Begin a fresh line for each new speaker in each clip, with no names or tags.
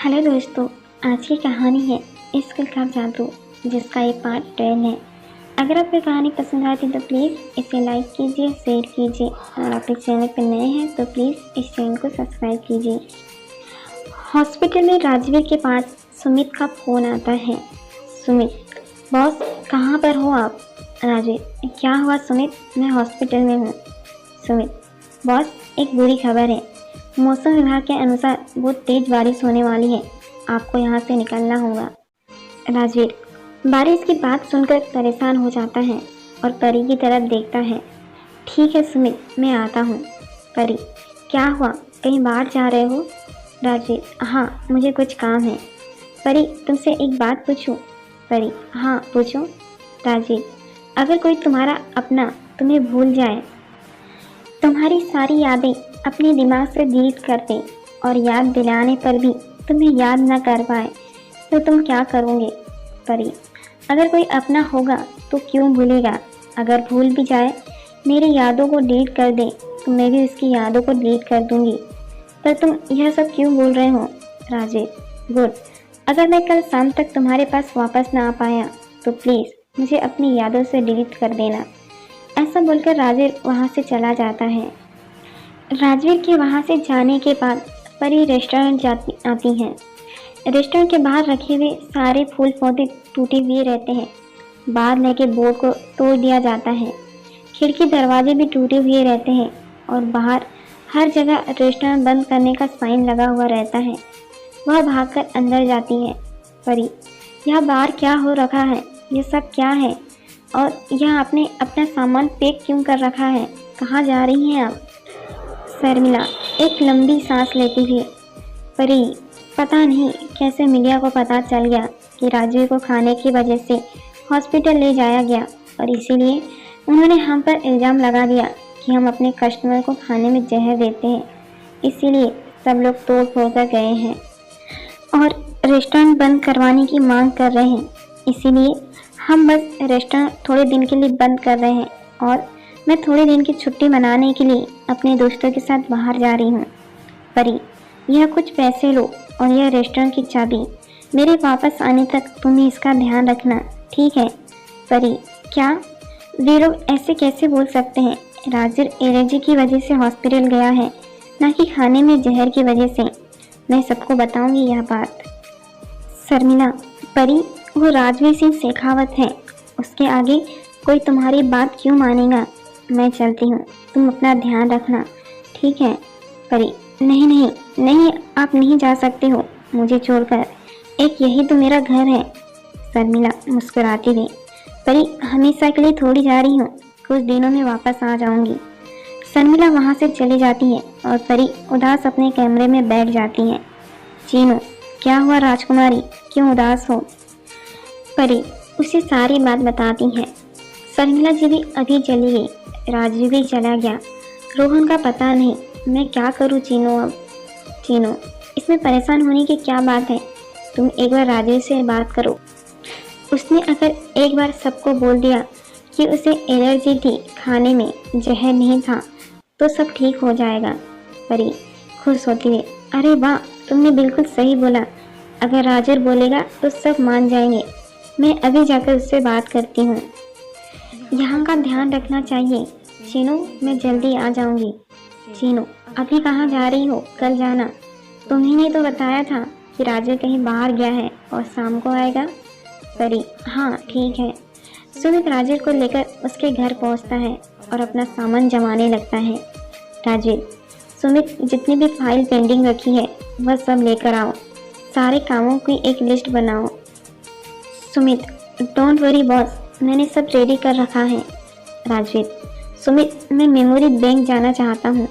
Hello दोस्तों, आज की कहानी है इश्क का जादू, जिसका ये पार्ट 10 है। अगर आपको कहानी पसंद आती तो प्लीज़ इसे लाइक कीजिए, शेयर कीजिए और आप इस चैनल पर नए हैं तो प्लीज़ इस चैनल को सब्सक्राइब कीजिए। हॉस्पिटल में राजवीर के पास सुमित का फ़ोन आता है। सुमित, बॉस कहाँ पर हो आप? राजवीर, क्या हुआ सुमित? मैं हॉस्पिटल में हूँ। सुमित, बॉस एक बुरी खबर है। मौसम विभाग के अनुसार बहुत तेज बारिश होने वाली है, आपको यहाँ से निकलना होगा। राजवीर बारिश की बात सुनकर परेशान हो जाता है और परी की तरफ देखता है। ठीक है सुमित, मैं आता हूँ। परी, क्या हुआ, कहीं बाहर जा रहे हो? राजवीर, हाँ मुझे कुछ काम है। परी, तुमसे एक बात पूछूं? परी, हाँ पूछो। राजवीर, अगर कोई तुम्हारा अपना तुम्हें भूल जाए, तुम्हारी सारी यादें अपने दिमाग से डिलीट कर दे और याद दिलाने पर भी तुम्हें याद न कर पाए, तो तुम क्या करोगे? परी, अगर कोई अपना होगा तो क्यों भूलेगा? अगर भूल भी जाए, मेरी यादों को डिलीट कर दे तो मैं भी उसकी यादों को डिलीट कर दूंगी। पर तुम यह सब क्यों बोल रहे हो? राजेश, गुड। अगर मैं कल शाम तक तुम्हारे पास वापस ना आ पाया तो प्लीज़ मुझे अपनी यादों से डिलीट कर देना। ऐसा बोलकर राजवीर वहाँ से चला जाता है। राजवीर के वहाँ से जाने के बाद परी रेस्टोरेंट आती है। रेस्टोरेंट के बाहर रखे हुए सारे फूल पौधे टूटे हुए रहते हैं। बाहर लगे बोर्ड को तोड़ दिया जाता है। खिड़की दरवाजे भी टूटे हुए रहते हैं और बाहर हर जगह रेस्टोरेंट बंद करने का साइन लगा हुआ रहता है। वह भागकर अंदर जाती है। परी, यह बाहर क्या हो रखा है? ये सब क्या है? और यह आपने अपना सामान पैक क्यों कर रखा है? कहाँ जा रही हैं आप? शर्मिला एक लंबी सांस लेती हुई, परी, पता नहीं कैसे मीडिया को पता चल गया कि राजवीर को खाने की वजह से हॉस्पिटल ले जाया गया और इसीलिए उन्होंने हम पर इल्ज़ाम लगा दिया कि हम अपने कस्टमर को खाने में जहर देते हैं। इसीलिए सब लोग तोड़ फोड़ कर गए हैं और रेस्टोरेंट बंद करवाने की मांग कर रहे हैं। इसीलिए हम बस रेस्टोरेंट थोड़े दिन के लिए बंद कर रहे हैं और मैं थोड़े दिन की छुट्टी मनाने के लिए अपने दोस्तों के साथ बाहर जा रही हूँ। परी, यह कुछ पैसे लो और यह रेस्टोरेंट की चाबी। मेरे वापस आने तक तुम्हें इसका ध्यान रखना, ठीक है? परी, क्या वे लोग ऐसे कैसे बोल सकते हैं? राजवीर एलर्जी की वजह से हॉस्पिटल गया है, ना कि खाने में जहर की वजह से। मैं सबको बताऊंगी यह बात। शर्मिला, परी, वो राजवीर सिंह शेखावत है, उसके आगे कोई तुम्हारी बात क्यों मानेगा? मैं चलती हूँ, तुम अपना ध्यान रखना, ठीक है? परी, नहीं नहीं नहीं, आप नहीं जा सकते हो मुझे छोड़कर, एक यही तो मेरा घर है। शर्मिला मुस्कुराती हुई, परी, हमेशा के लिए थोड़ी जा रही हूँ, कुछ दिनों में वापस आ जाऊंगी। शर्मिला वहाँ से चली जाती है और परी उदास अपने कमरे में बैठ जाती है। चीनू, क्या हुआ राजकुमारी, क्यों उदास हो? परी उसे सारी बात बताती है। शर्मिला जी भी अभी चली गई, राजवीर भी चला गया, रोहन का पता नहीं, मैं क्या करूँ चीनू अब? चीनू, इसमें परेशान होने की क्या बात है? तुम एक बार राजवीर से बात करो। उसने अगर एक बार सबको बोल दिया कि उसे एलर्जी थी, खाने में जहर नहीं था, तो सब ठीक हो जाएगा। परी खुश होती है, अरे वाह, तुमने बिल्कुल सही बोला, अगर राजवीर बोलेगा तो सब मान जाएंगे। मैं अभी जाकर उससे बात करती हूँ। यहाँ का ध्यान रखना चाहिए चीनू, मैं जल्दी आ जाऊँगी। चीनू, अभी कहाँ जा रही हो? कल जाना, तुम्ही ने तो बताया था कि राजवीर कहीं बाहर गया है और शाम को आएगा। परी, हाँ ठीक है। सुमित राजवीर को लेकर उसके घर पहुँचता है और अपना सामान जमाने लगता है। राजवीर, सुमित जितनी भी फाइल पेंडिंग रखी है वह सब लेकर आओ, सारे कामों की एक लिस्ट बनाओ। सुमित, डोंट वरी बॉस, मैंने सब रेडी कर रखा है। राजवीर, सुमित, मैं मेमोरी बैंक जाना चाहता हूँ।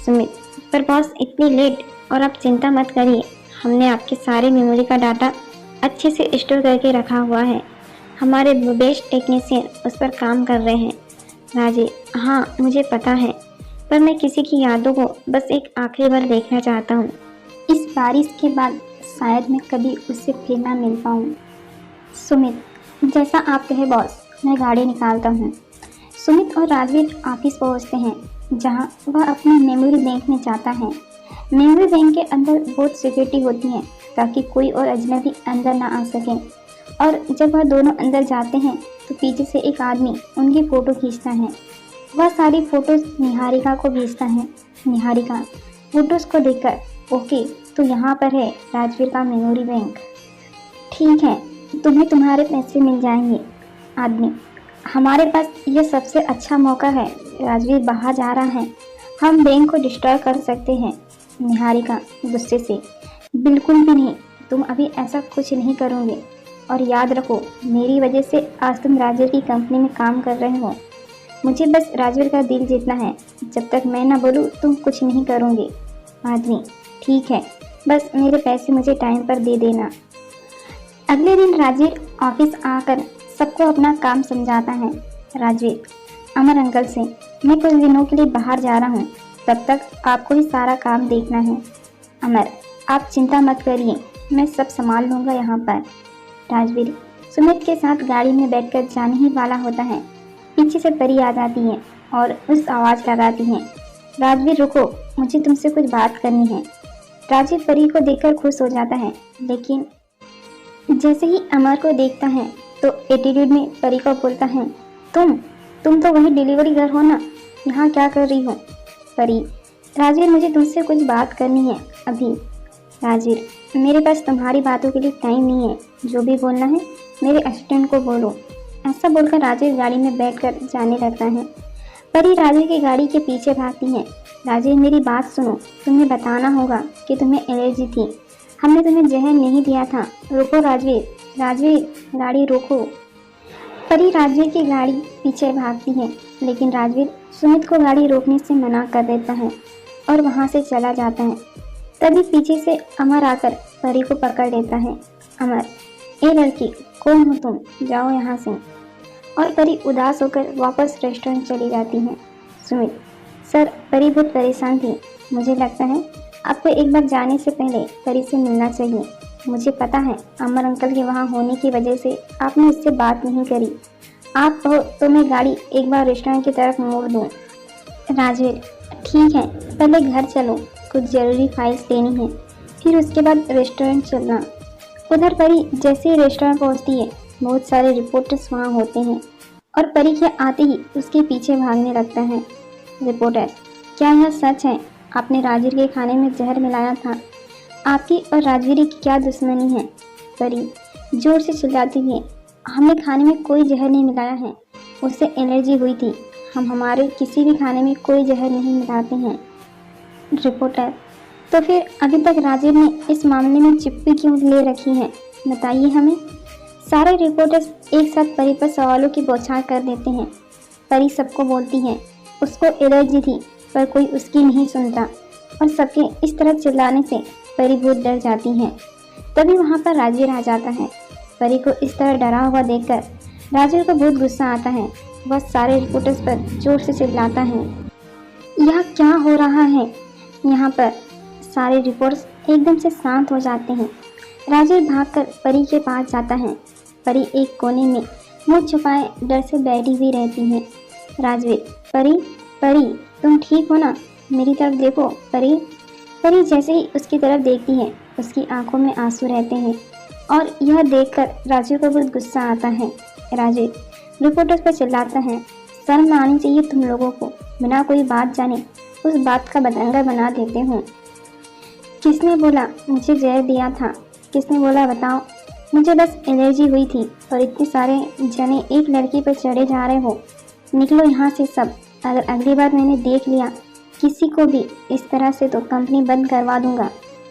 सुमित, पर बॉस इतनी लेट, और आप चिंता मत करिए, हमने आपके सारे मेमोरी का डाटा अच्छे से स्टोर करके रखा हुआ है, हमारे बेस्ट टेक्नीशियन उस पर काम कर रहे हैं। राजवीर, हाँ मुझे पता है, पर मैं किसी की यादों को बस एक आखिरी बार देखना चाहता हूँ। इस बारिश के बाद शायद मैं कभी उससे फिर ना मिल पाऊँ। सुमित, जैसा आप कहे बॉस, मैं गाड़ी निकालता हूँ। सुमित और राजवीर ऑफिस पहुँचते हैं, जहाँ वह अपनी मेमोरी बैंक में जाता है। मेमोरी बैंक के अंदर बहुत सिक्योरिटी होती है ताकि कोई और अजनबी अंदर ना आ सके। और जब वह दोनों अंदर जाते हैं तो पीछे से एक आदमी उनकी फ़ोटो खींचता है। वह सारी फ़ोटोज़ निहारिका को भेजता है। निहारिका फ़ोटोज़ को देखकर, ओके तो यहाँ पर है राजवीर का मेमोरी बैंक। ठीक है, तुम्हें तुम्हारे पैसे मिल जाएंगे। आदमी, हमारे पास ये सबसे अच्छा मौका है, राजवीर बाहर जा रहा है, हम बैंक को डिस्ट्रॉय कर सकते हैं। निहारिका गुस्से से, बिल्कुल भी नहीं, तुम अभी ऐसा कुछ नहीं करोगे। और याद रखो, मेरी वजह से आज तुम राजवीर की कंपनी में काम कर रहे हो। मुझे बस राजवीर का दिल जीतना है, जब तक मैं ना बोलूँ तुम कुछ नहीं करोगे। आदमी, ठीक है, बस मेरे पैसे मुझे टाइम पर दे देना। अगले दिन राजवीर ऑफिस आकर सबको अपना काम समझाता है। राजवीर, अमर अंकल से, मैं कुछ दिनों के लिए बाहर जा रहा हूँ, तब तक आपको ही सारा काम देखना है। अमर, आप चिंता मत करिए, मैं सब संभाल लूँगा यहाँ पर। राजवीर सुमित के साथ गाड़ी में बैठकर जाने ही वाला होता है। पीछे से परी आ जाती है और उस आवाज़ लगाती है, राजवीर रुको, मुझे तुमसे कुछ बात करनी है। राजवीर परी को देखकर खुश हो जाता है, लेकिन जैसे ही अमर को देखता है तो एटीट्यूड में परी को बोलता है, तुम तो वही डिलीवरी गर्ल हो ना, यहाँ क्या कर रही हो? परी, राजवीर मुझे तुमसे कुछ बात करनी है अभी। राजवीर, मेरे पास तुम्हारी बातों के लिए टाइम नहीं है, जो भी बोलना है मेरे असिस्टेंट को बोलो। ऐसा बोलकर राजवीर गाड़ी में बैठकर जाने लगता है। परी राजवीर की गाड़ी के पीछे भागती है। राजवीर मेरी बात सुनो, तुम्हें बताना होगा कि तुम्हें एलर्जी थी, हमने तुम्हें जहर नहीं दिया था। रुको राजवीर, राजवीर गाड़ी रोको। परी राजवीर की गाड़ी पीछे भागती है, लेकिन राजवीर सुमित को गाड़ी रोकने से मना कर देता है और वहाँ से चला जाता है। तभी पीछे से अमर आकर परी को पकड़ लेता है। अमर, ए लड़की, कौन हो तुम, जाओ यहाँ से। और परी उदास होकर वापस रेस्टोरेंट चली जाती है। सुमित, सर परी बहुत परेशान थी, मुझे लगता है आपको एक बार जाने से पहले परी से मिलना चाहिए। मुझे पता है अमर अंकल के वहाँ होने की वजह से आपने इससे बात नहीं करी। आप कहो तो मैं गाड़ी एक बार रेस्टोरेंट की तरफ मोड़ दूँ। राजवीर, ठीक है, पहले घर चलो, कुछ ज़रूरी फाइल्स लेनी है, फिर उसके बाद रेस्टोरेंट चलना। उधर परी जैसे ही रेस्टोरेंट पहुँचती है, बहुत सारे रिपोर्टर्स वहाँ होते हैं और परी के आते ही उसके पीछे भागने लगता है। रिपोर्टर, क्या यह सच है आपने राजवीर के खाने में जहर मिलाया था? आपकी और राजवीर की क्या दुश्मनी है? परी जोर से चिल्लाती है, हमने खाने में कोई जहर नहीं मिलाया है, उससे एलर्जी हुई थी, हम हमारे किसी भी खाने में कोई जहर नहीं मिलाते हैं। रिपोर्टर, तो फिर अभी तक राजवीर ने इस मामले में चिप्पी क्यों ले रखी है, बताइए हमें। सारे रिपोर्टर्स एक साथ परी पर सवालों की बौछार कर देते हैं। परी सबको बोलती है उसको एलर्जी थी, पर कोई उसकी नहीं सुनता और सबके इस तरह चिल्लाने से परी बहुत डर जाती है। तभी वहाँ पर राजवीर आ जाता है। परी को इस तरह डरा हुआ देखकर राजवीर को बहुत गुस्सा आता है। वह सारे रिपोर्टर्स पर जोर से चिल्लाता है, यह क्या हो रहा है यहाँ पर? सारे रिपोर्टर्स एकदम से शांत हो जाते हैं। राजवीर भागकर परी के पास जाता है। परी एक कोने में मुँह छुपाए डर से बैठी हुई रहती है। राजवीर, परी, परी तुम ठीक हो ना, मेरी तरफ देखो परी। परी जैसे ही उसकी तरफ देखती है, उसकी आंखों में आंसू रहते हैं और यह देखकर राजवीर को बहुत गुस्सा आता है। राजवीर रिपोर्टर्स पर चिल्लाता है, शर्म ना आनी चाहिए तुम लोगों को, बिना कोई बात जाने उस बात का बतंगड़ बना देते हो। किसने बोला मुझे जहर दिया था? किसने बोला बताओ? मुझे बस एलर्जी हुई थी और इतने सारे जने एक लड़की पर चढ़े जा रहे हो। निकलो यहाँ से सब, अगर अगली बार मैंने देख लिया किसी को भी इस तरह से तो कंपनी बंद करवा दूंगा।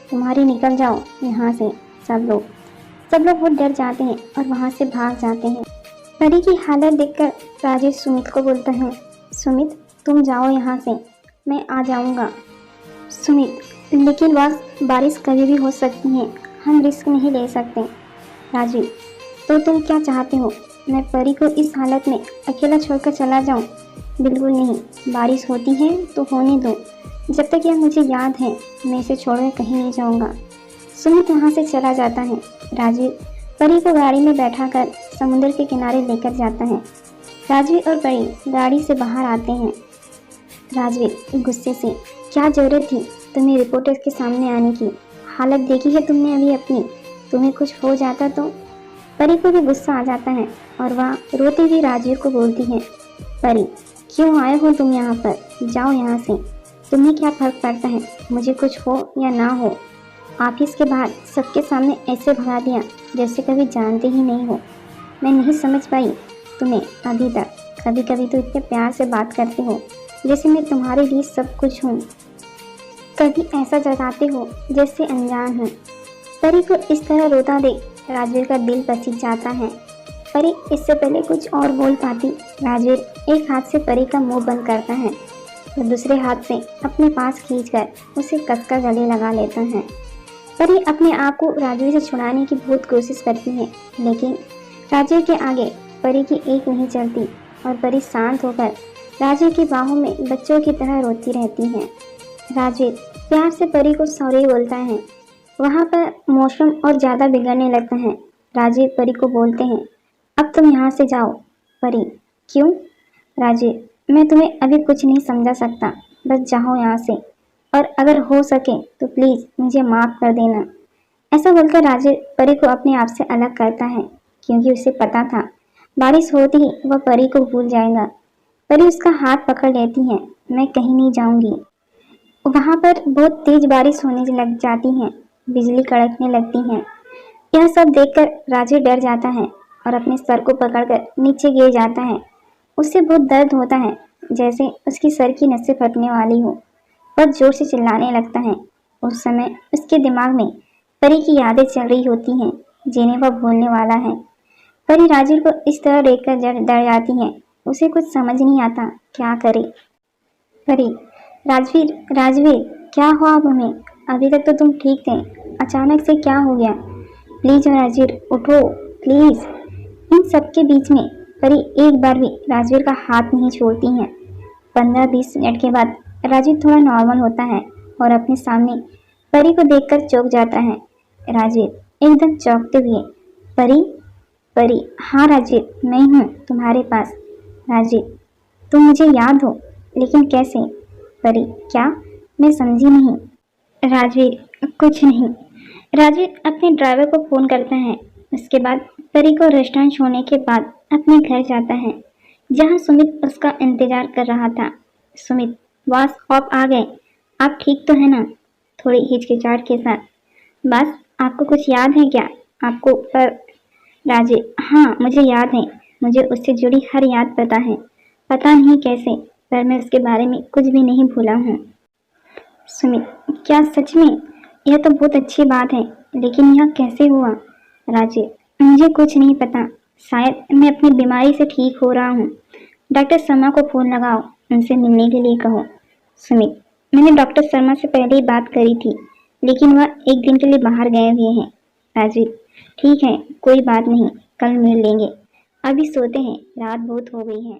तुम्हारी निकल जाओ यहाँ से। सब लोग बहुत डर जाते हैं और वहाँ से भाग जाते हैं। परी की हालत देखकर राजेश सुमित को बोलता है, सुमित तुम जाओ यहाँ से, मैं आ जाऊँगा। सुमित, लेकिन बॉस बारिश कभी भी हो सकती है, हम रिस्क नहीं ले सकते। राजीव, तो तुम क्या चाहते हो, मैं परी को इस हालत में अकेला छोड़कर चला जाऊं? बिल्कुल नहीं, बारिश होती है तो होने दो, जब तक यह मुझे याद है मैं इसे छोड़कर कहीं नहीं जाऊंगा। सुमित वहाँ से चला जाता है। राजीव परी को गाड़ी में बैठाकर समुद्र के किनारे लेकर जाता है। राजवीर और परी गाड़ी से बाहर आते हैं। राजवीर गुस्से से, क्या जरूरत थी तुम्हें रिपोर्टर्स के सामने आने की? हालत देखी है तुमने अभी अपनी, तुम्हें कुछ हो जाता तो। परी को भी गुस्सा आ जाता है और वह रोती हुई राजवीर को बोलती है, परी क्यों आए हो तुम यहाँ पर, जाओ यहाँ से, तुम्हें क्या फर्क पड़ता है मुझे कुछ हो या ना हो। ऑफिस के बाहर सबके सामने ऐसे भगा दिया जैसे कभी जानते ही नहीं हो। मैं नहीं समझ पाई तुम्हें अभी तक। कभी कभी तो इतने प्यार से बात करते हो जैसे मैं तुम्हारे लिए सब कुछ हूँ, कभी ऐसा जताते हो जैसे अनजान हूँ। परी को इस तरह रोता देख राजवीर का दिल पसीज जाता है। परी इससे पहले कुछ और बोल पाती, राजवीर एक हाथ से परी का मुंह बंद करता है और दूसरे हाथ से अपने पास खींचकर उसे कसकर गले लगा लेता है। परी अपने आप को राजवीर से छुड़ाने की बहुत कोशिश करती है, लेकिन राजवीर के आगे परी की एक नहीं चलती और परी शांत होकर राजवीर की बाहों में बच्चों की तरह रोती रहती है। राजवीर प्यार से परी को सॉरी बोलता है। वहाँ पर मौसम और ज़्यादा बिगड़ने लगता है। राजवीर परी को बोलते हैं, अब तुम यहाँ से जाओ। परी क्यों? राजवीर मैं तुम्हें अभी कुछ नहीं समझा सकता, बस जाओ यहाँ से, और अगर हो सके तो प्लीज़ मुझे माफ़ कर देना। ऐसा बोलकर राजवीर परी को अपने आप से अलग करता है, क्योंकि उसे पता था बारिश होती ही वह परी को भूल जाएगा। परी उसका हाथ पकड़ लेती है, मैं कहीं नहीं जाऊंगी। वहाँ पर बहुत तेज बारिश होने लग जाती है, बिजली कड़कने लगती है। यह सब देखकर राजवीर डर जाता है और अपने सर को पकड़कर नीचे गिर जाता है। उसे बहुत दर्द होता है, जैसे उसकी सर की नसें फटने वाली हो। वह जोर से चिल्लाने लगता है। उस समय उसके दिमाग में परी की यादें चल रही होती हैं, जिन्हें वह भूलने वाला है। परी राजवीर को इस तरह देखकर डर जाती है। उसे कुछ समझ नहीं आता क्या करे। परी राजवीर राजवीर क्या हुआ तुम्हें? अभी तक तो तुम ठीक थे, अचानक से क्या हो गया? प्लीज राजवीर उठो प्लीज। इन सब के बीच में परी एक बार भी राजवीर का हाथ नहीं छोड़ती है। 15-20 मिनट के बाद राजवीर थोड़ा नॉर्मल होता है और अपने सामने परी को देखकर चौंक जाता है। राजवीर एकदम चौंकते हुए, परी परी हाँ राजवीर मैं हूँ तुम्हारे पास। राजवीर तुम मुझे याद हो, लेकिन कैसे? परी क्या? मैं समझी नहीं। राजवीर कुछ नहीं। राजवीर अपने ड्राइवर को फ़ोन करता है। उसके बाद परी को रेस्टोरेंट छोड़ने के बाद अपने घर जाता है, जहाँ सुमित उसका इंतजार कर रहा था। सुमित बॉस आप आ गए, आप ठीक तो है ना? थोड़ी हिचकिचाहट के साथ, बस आपको कुछ याद है क्या आपको? पर राजवीर हाँ मुझे याद है, मुझे उससे जुड़ी हर याद पता है, पता नहीं कैसे, पर मैं उसके बारे में कुछ भी नहीं भूला हूँ। सुमित क्या सच में? यह तो बहुत अच्छी बात है, लेकिन यह कैसे हुआ? राजवीर मुझे कुछ नहीं पता, शायद मैं अपनी बीमारी से ठीक हो रहा हूँ। डॉक्टर शर्मा को फ़ोन लगाओ, उनसे मिलने के लिए कहो। सुमित मैंने डॉक्टर शर्मा से पहले ही बात करी थी, लेकिन वह एक दिन के लिए बाहर गए हुए हैं। राजवीर ठीक है कोई बात नहीं, कल मिल लेंगे, अभी सोते हैं, रात बहुत हो गई है।